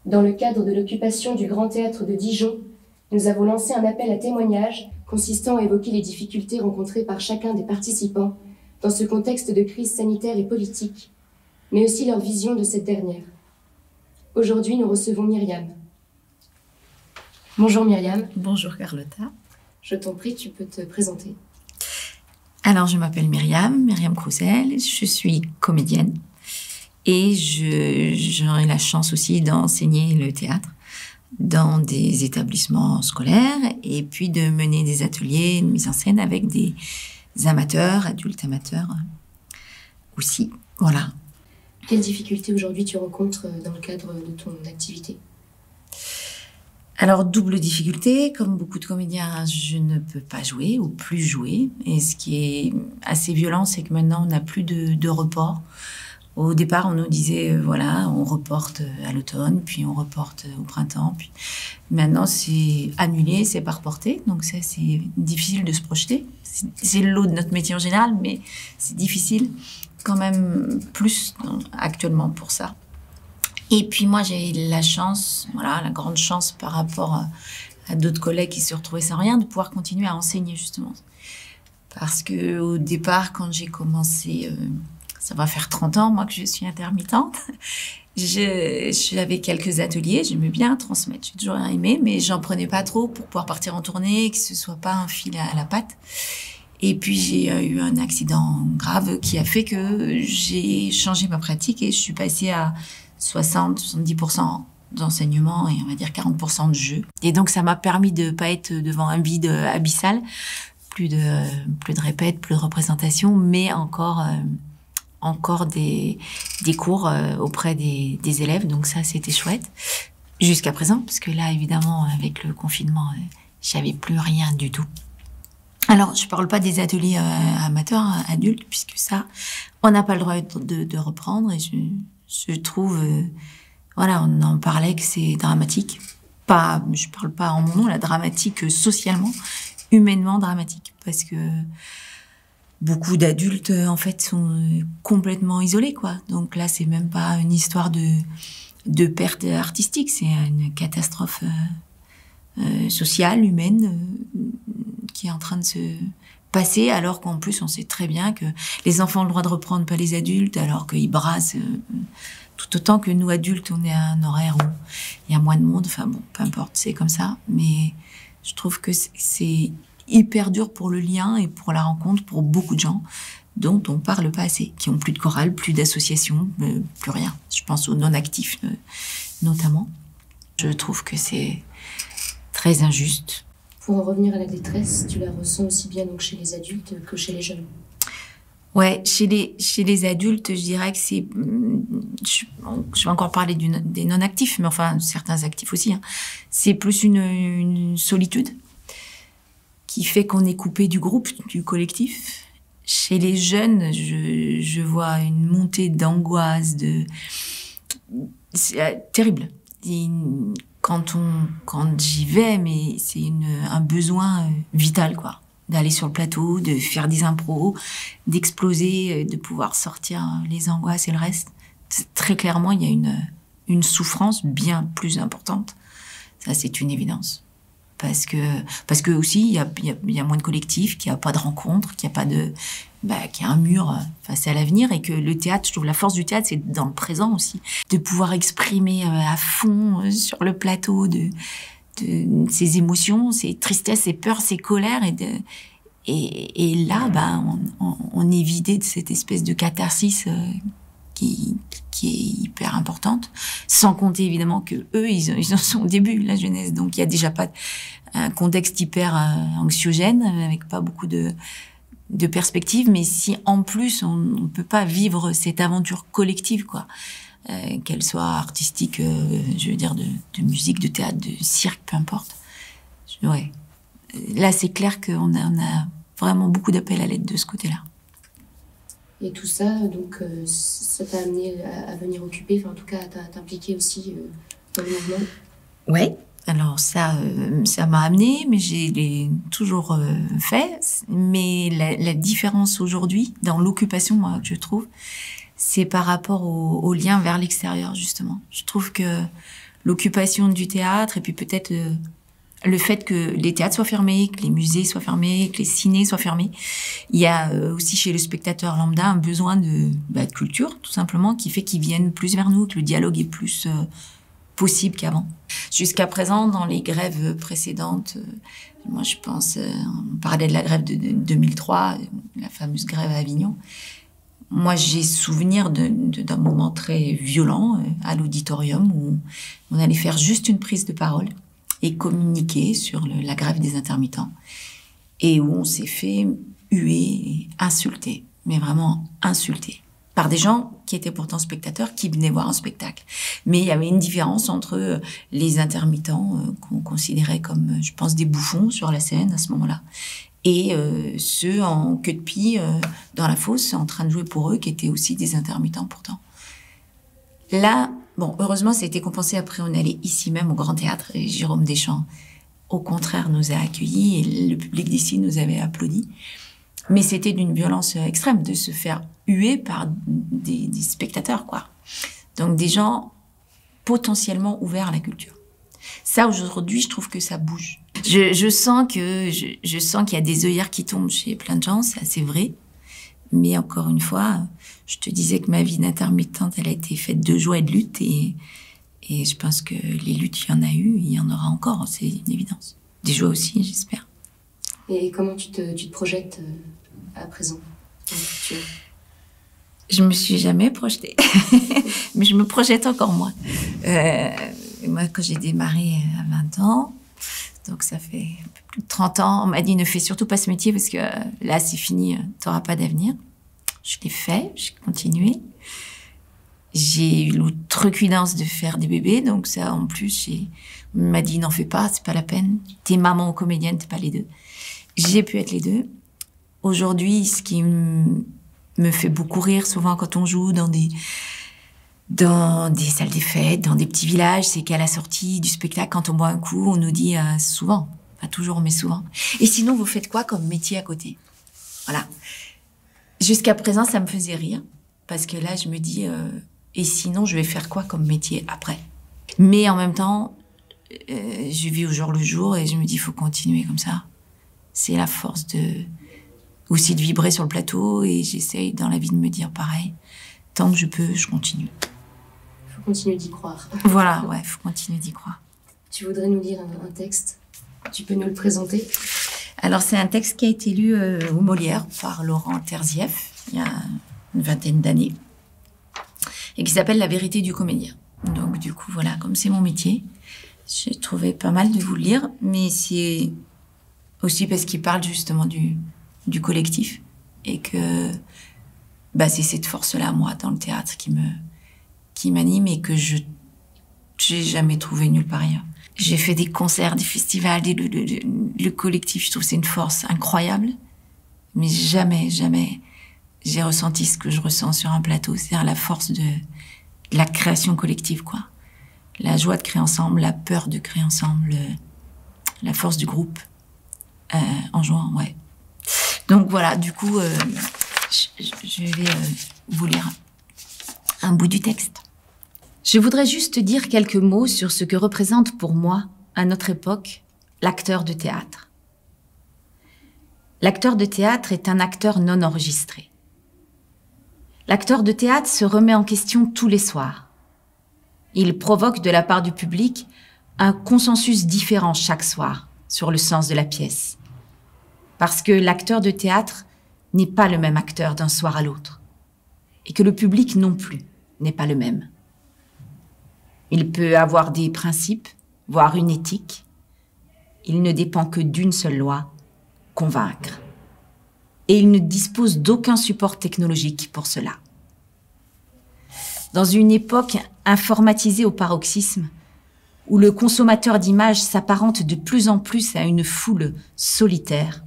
Dans le cadre de l'occupation du Grand Théâtre de Dijon, nous avons lancé un appel à témoignages consistant à évoquer les difficultés rencontrées par chacun des participants dans ce contexte de crise sanitaire et politique, mais aussi leur vision de cette dernière. Aujourd'hui, nous recevons Myriam. Bonjour Myriam. Bonjour Carlotta. Je t'en prie, tu peux te présenter. Alors, je m'appelle Myriam Crousel, je suis comédienne et j'aurai la chance aussi d'enseigner le théâtre dans des établissements scolaires et puis de mener des ateliers de mise en scène avec des amateurs, adultes amateurs aussi. Voilà. Quelles difficultés aujourd'hui tu rencontres dans le cadre de ton activité ? Alors, double difficulté, comme beaucoup de comédiens, je ne peux pas jouer ou plus jouer. Et ce qui est assez violent, c'est que maintenant, on n'a plus de report. Au départ, on nous disait, voilà, on reporte à l'automne, puis on reporte au printemps. Puis maintenant, c'est annulé, c'est pas reporté. Donc ça, c'est difficile de se projeter. C'est le lot de notre métier en général, mais c'est difficile quand même plus actuellement pour ça. Et puis moi, j'ai la chance, voilà, la grande chance par rapport à d'autres collègues qui se retrouvaient sans rien, de pouvoir continuer à enseigner justement. Parce que au départ, quand j'ai commencé, ça va faire 30 ans, moi, que je suis intermittente, j'avais quelques ateliers, j'aimais bien transmettre, j'ai toujours aimé, mais j'en prenais pas trop pour pouvoir partir en tournée, que ce soit pas un fil à la patte. Et puis j'ai eu un accident grave qui a fait que j'ai changé ma pratique et je suis passée à 60-70% d'enseignement et on va dire 40% de jeu. Et donc ça m'a permis de pas être devant un vide abyssal, plus de répètes, plus de représentations, mais encore des cours auprès des élèves. Donc ça, c'était chouette. Jusqu'à présent, parce que là, évidemment, avec le confinement, j'avais plus rien du tout. Alors, je parle pas des ateliers amateurs, adultes, puisque ça, on n'a pas le droit de reprendre. Et je trouve, voilà, on en parlait que c'est dramatique. Je parle pas en mon nom, la dramatique socialement, humainement dramatique, parce que beaucoup d'adultes, en fait, sont complètement isolés, quoi. Donc là, c'est même pas une histoire de perte artistique, c'est une catastrophe sociale, humaine, qui est en train de se passer, alors qu'en plus, on sait très bien que les enfants ont le droit de reprendre, pas les adultes, alors qu'ils brassent tout autant que nous, adultes, on est à un horaire où il y a moins de monde. Enfin bon, peu importe, c'est comme ça. Mais je trouve que c'est hyper dur pour le lien et pour la rencontre pour beaucoup de gens dont on parle pas assez, qui ont plus de chorale, plus d'associations, plus rien. Je pense aux non-actifs notamment. Je trouve que c'est très injuste. Pour en revenir à la détresse, tu la ressens aussi bien donc chez les adultes que chez les jeunes. Ouais, chez les adultes, je dirais que c'est... Je vais encore parler des non-actifs, mais enfin, certains actifs aussi. Hein. C'est plus une solitude qui fait qu'on est coupé du groupe, du collectif. Chez les jeunes, je vois une montée d'angoisse, c'est terrible. Quand j'y vais, mais c'est un besoin vital, quoi. D'aller sur le plateau, de faire des impros, d'exploser, de pouvoir sortir les angoisses et le reste. Très clairement, il y a une souffrance bien plus importante. Ça, c'est une évidence. Parce que aussi, il y a moins de collectifs, qu'il n'y a pas de rencontres, qu'il y a pas qu'il y a un mur face à l'avenir et que le théâtre, je trouve la force du théâtre, c'est dans le présent aussi. De pouvoir exprimer à fond sur le plateau de ses émotions, ses tristesses, ses peurs, ses colères et là, on est vidé de cette espèce de catharsis qui est hyper importante, sans compter évidemment que eux ils en sont au début, la jeunesse, donc il y a déjà pas un contexte hyper anxiogène avec pas beaucoup de perspectives, mais si en plus on peut pas vivre cette aventure collective, quoi, qu'elle soit artistique, je veux dire de musique, de théâtre, de cirque, peu importe. Ouais, là c'est clair qu'on a vraiment beaucoup d'appels à l'aide de ce côté-là. Et tout ça, donc, ça t'a amené à venir occuper, enfin en tout cas à t'impliquer aussi dans le mouvement. Ouais. Alors ça m'a amené, mais j'ai toujours fait. Mais la différence aujourd'hui dans l'occupation, moi, que je trouve, c'est par rapport au lien vers l'extérieur, justement. Je trouve que l'occupation du théâtre et puis peut-être le fait que les théâtres soient fermés, que les musées soient fermés, que les cinés soient fermés. Il y a aussi chez le spectateur lambda un besoin de culture, tout simplement, qui fait qu'ils viennent plus vers nous, que le dialogue est plus possible qu'avant. Jusqu'à présent, dans les grèves précédentes, moi je pense, on parlait de la grève de 2003, la fameuse grève à Avignon. Moi, j'ai souvenir d'un moment très violent à l'auditorium où on allait faire juste une prise de parole et communiquer sur la grève des intermittents et où on s'est fait huer et insulter, mais vraiment insulter, par des gens qui étaient pourtant spectateurs, qui venaient voir un spectacle. Mais il y avait une différence entre les intermittents qu'on considérait comme, je pense, des bouffons sur la scène à ce moment-là, et ceux en queue de pie dans la fosse en train de jouer pour eux, qui étaient aussi des intermittents pourtant. Là, bon, heureusement, ça a été compensé. Après, on est allé ici même au Grand Théâtre et Jérôme Deschamps, au contraire, nous a accueillis et le public d'ici nous avait applaudi. Mais c'était d'une violence extrême de se faire huer par des spectateurs, quoi. Donc des gens potentiellement ouverts à la culture. Ça, aujourd'hui, je trouve que ça bouge. Je sens qu'il y a des œillères qui tombent chez plein de gens, c'est assez vrai. Mais encore une fois, je te disais que ma vie d'intermittente, elle a été faite de joie et de lutte. Et je pense que les luttes, il y en a eu, il y en aura encore, c'est une évidence. Des joies aussi, j'espère. Et comment tu te projettes à présent dans le futur ? Je me suis jamais projetée, mais je me projette encore moins. Moi, quand j'ai démarré à 20 ans, donc ça fait un peu plus de 30 ans, on m'a dit ne fais surtout pas ce métier parce que là c'est fini, t'auras pas d'avenir. Je l'ai fait, j'ai continué. J'ai eu l'outrecuidance de faire des bébés, donc ça en plus, on m'a dit n'en fais pas, c'est pas la peine. T'es maman ou comédienne, t'es pas les deux. J'ai pu être les deux. Aujourd'hui, ce qui me fait beaucoup rire souvent quand on joue dans des salles des fêtes, dans des petits villages, c'est qu'à la sortie du spectacle, quand on boit un coup, on nous dit souvent, pas toujours, mais souvent, et sinon vous faites quoi comme métier à côté? Voilà. Jusqu'à présent, ça me faisait rire, parce que là, je me dis, et sinon, je vais faire quoi comme métier après? Mais en même temps, je vis au jour le jour, et je me dis, il faut continuer comme ça. C'est la force aussi de vibrer sur le plateau, et j'essaye dans la vie de me dire pareil. Tant que je peux, je continue. Il faut continuer d'y croire. Voilà, ouais, il faut continuer d'y croire. Tu voudrais nous lire un texte? Tu peux nous le présenter? Alors, c'est un texte qui a été lu au Molière par Laurent Terzieff, il y a une vingtaine d'années, et qui s'appelle « La vérité du comédien ». Donc, du coup, voilà, comme c'est mon métier, j'ai trouvé pas mal de vous le lire, mais c'est aussi parce qu'il parle justement du collectif, et que c'est cette force-là, moi, dans le théâtre, qui m'anime et que j'ai jamais trouvé nulle part ailleurs. J'ai fait des concerts, des festivals, le collectif, je trouve que c'est une force incroyable, mais jamais j'ai ressenti ce que je ressens sur un plateau, c'est-à-dire la force de la création collective, quoi. La joie de créer ensemble, la peur de créer ensemble, la force du groupe en jouant, ouais. Donc voilà, du coup, je vais vous lire un bout du texte. Je voudrais juste dire quelques mots sur ce que représente pour moi, à notre époque, l'acteur de théâtre. L'acteur de théâtre est un acteur non enregistré. L'acteur de théâtre se remet en question tous les soirs. Il provoque de la part du public un consensus différent chaque soir sur le sens de la pièce. Parce que l'acteur de théâtre n'est pas le même acteur d'un soir à l'autre. Et que le public non plus n'est pas le même. Il peut avoir des principes, voire une éthique. Il ne dépend que d'une seule loi, convaincre. Et il ne dispose d'aucun support technologique pour cela. Dans une époque informatisée au paroxysme, où le consommateur d'images s'apparente de plus en plus à une foule solitaire,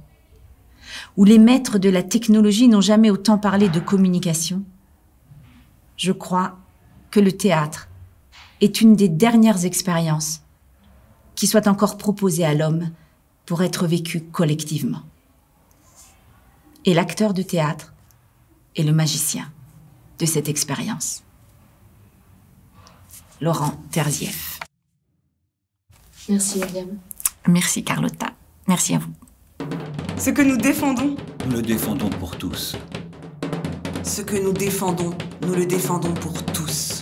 où les maîtres de la technologie n'ont jamais autant parlé de communication, je crois que le théâtre est une des dernières expériences qui soit encore proposée à l'homme pour être vécue collectivement. Et l'acteur de théâtre est le magicien de cette expérience. Laurent Terzieff. Merci, Myriam. Merci, Carlotta. Merci à vous. Ce que nous défendons, Nous le défendons pour tous. ce que nous défendons, nous le défendons pour tous.